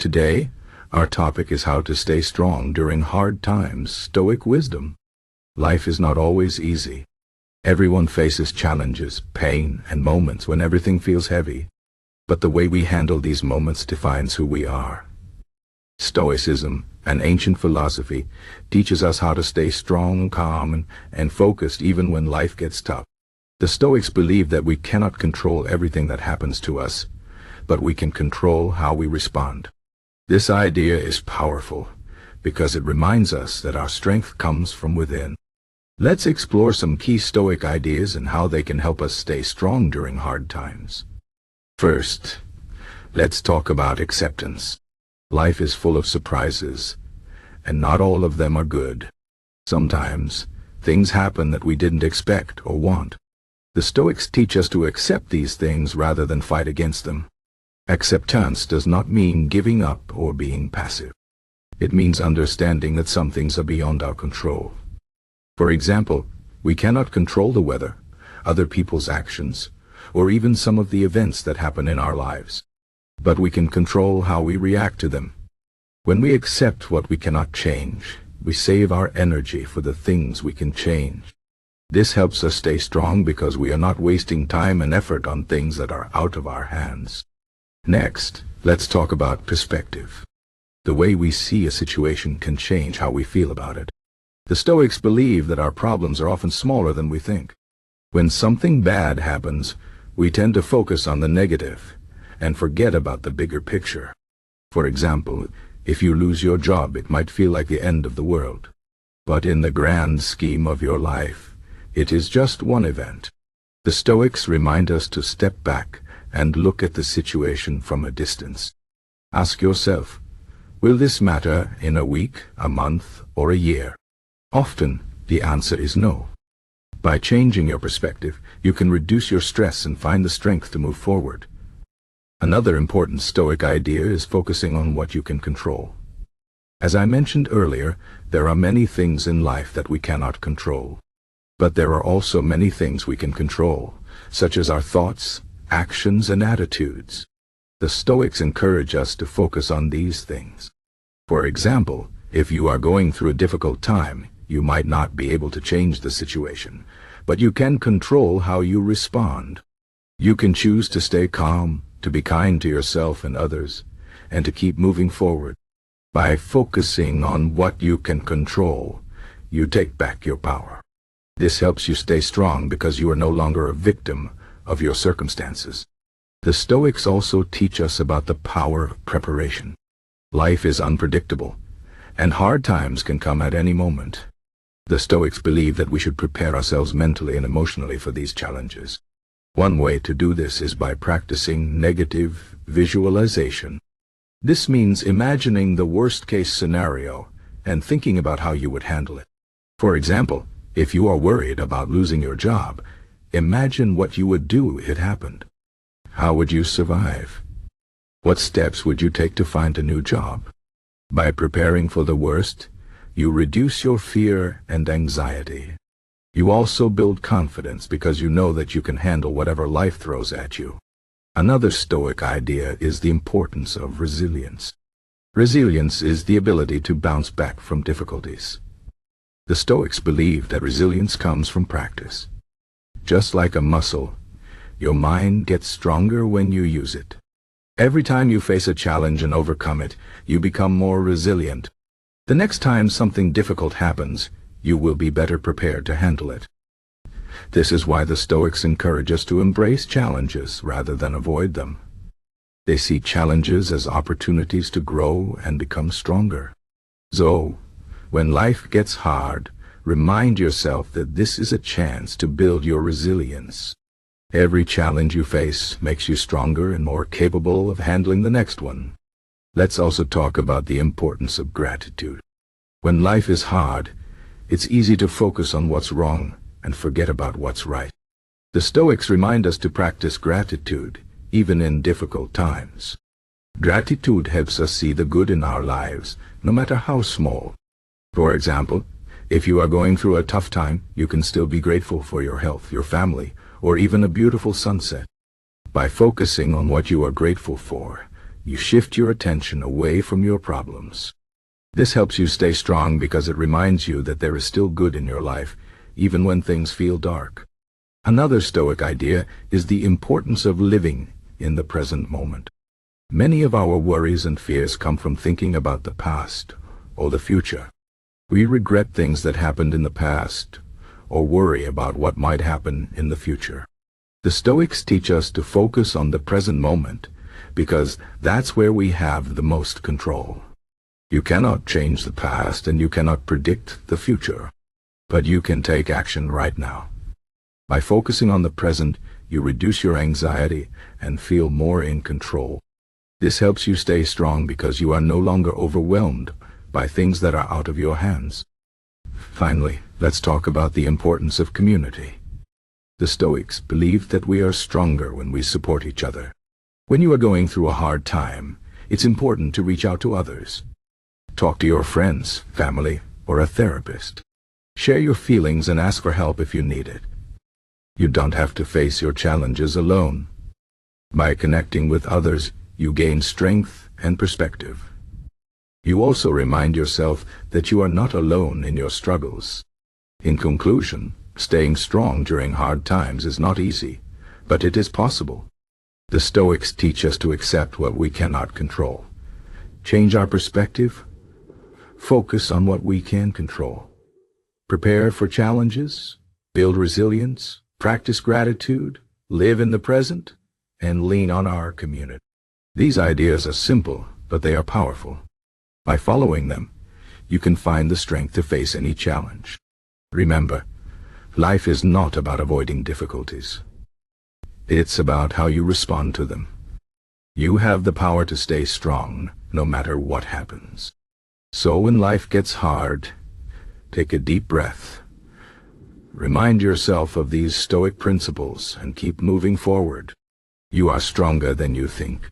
Today, our topic is how to stay strong during hard times, Stoic wisdom. Life is not always easy. Everyone faces challenges, pain, and moments when everything feels heavy. But the way we handle these moments defines who we are. Stoicism, an ancient philosophy, teaches us how to stay strong, calm, and focused even when life gets tough. The Stoics believe that we cannot control everything that happens to us, but we can control how we respond. This idea is powerful because it reminds us that our strength comes from within. Let's explore some key Stoic ideas and how they can help us stay strong during hard times. First, let's talk about acceptance. Life is full of surprises, and not all of them are good. Sometimes, things happen that we didn't expect or want. The Stoics teach us to accept these things rather than fight against them. Acceptance does not mean giving up or being passive. It means understanding that some things are beyond our control. For example, we cannot control the weather, other people's actions, or even some of the events that happen in our lives. But we can control how we react to them. When we accept what we cannot change, we save our energy for the things we can change. This helps us stay strong because we are not wasting time and effort on things that are out of our hands. Next, let's talk about perspective. The way we see a situation can change how we feel about it. The Stoics believe that our problems are often smaller than we think. When something bad happens, we tend to focus on the negative and forget about the bigger picture. For example, if you lose your job, it might feel like the end of the world. But in the grand scheme of your life, it is just one event. The Stoics remind us to step back and look at the situation from a distance. Ask yourself, will this matter in a week, a month, or a year? Often, the answer is no. By changing your perspective, you can reduce your stress and find the strength to move forward. Another important Stoic idea is focusing on what you can control. As I mentioned earlier, there are many things in life that we cannot control. But there are also many things we can control, such as our thoughts, actions, and attitudes. The Stoics encourage us to focus on these things. For example, if you are going through a difficult time, you might not be able to change the situation, but you can control how you respond. You can choose to stay calm, to be kind to yourself and others, and to keep moving forward. By focusing on what you can control, you take back your power. This helps you stay strong because you are no longer a victim of your circumstances. The Stoics also teach us about the power of preparation. Life is unpredictable, and hard times can come at any moment. The Stoics believe that we should prepare ourselves mentally and emotionally for these challenges. One way to do this is by practicing negative visualization. This means imagining the worst-case scenario and thinking about how you would handle it. For example, if you are worried about losing your job, imagine what you would do if it happened. How would you survive? What steps would you take to find a new job? By preparing for the worst, you reduce your fear and anxiety. You also build confidence because you know that you can handle whatever life throws at you. Another Stoic idea is the importance of resilience. Resilience is the ability to bounce back from difficulties. The Stoics believe that resilience comes from practice. Just like a muscle, your mind gets stronger when you use it. Every time you face a challenge and overcome it, you become more resilient. The next time something difficult happens, you will be better prepared to handle it. This is why the Stoics encourage us to embrace challenges rather than avoid them. They see challenges as opportunities to grow and become stronger. So, when life gets hard, remind yourself that this is a chance to build your resilience. Every challenge you face makes you stronger and more capable of handling the next one. Let's also talk about the importance of gratitude. When life is hard, it's easy to focus on what's wrong and forget about what's right. The Stoics remind us to practice gratitude, even in difficult times. Gratitude helps us see the good in our lives, no matter how small. For example, if you are going through a tough time, you can still be grateful for your health, your family, or even a beautiful sunset. By focusing on what you are grateful for, you shift your attention away from your problems. This helps you stay strong because it reminds you that there is still good in your life, even when things feel dark. Another Stoic idea is the importance of living in the present moment. Many of our worries and fears come from thinking about the past or the future. We regret things that happened in the past or worry about what might happen in the future. The Stoics teach us to focus on the present moment because that's where we have the most control. You cannot change the past and you cannot predict the future, but you can take action right now. By focusing on the present, you reduce your anxiety and feel more in control. This helps you stay strong because you are no longer overwhelmed by things that are out of your hands. Finally, let's talk about the importance of community. The Stoics believe that we are stronger when we support each other. When you are going through a hard time, it's important to reach out to others. Talk to your friends, family, or a therapist. Share your feelings and ask for help if you need it. You don't have to face your challenges alone. By connecting with others, you gain strength and perspective. You also remind yourself that you are not alone in your struggles. In conclusion, staying strong during hard times is not easy, but it is possible. The Stoics teach us to accept what we cannot control, change our perspective, focus on what we can control, prepare for challenges, build resilience, practice gratitude, live in the present, and lean on our community. These ideas are simple, but they are powerful. By following them, you can find the strength to face any challenge. Remember, life is not about avoiding difficulties. It's about how you respond to them. You have the power to stay strong, no matter what happens. So when life gets hard, take a deep breath. Remind yourself of these Stoic principles and keep moving forward. You are stronger than you think.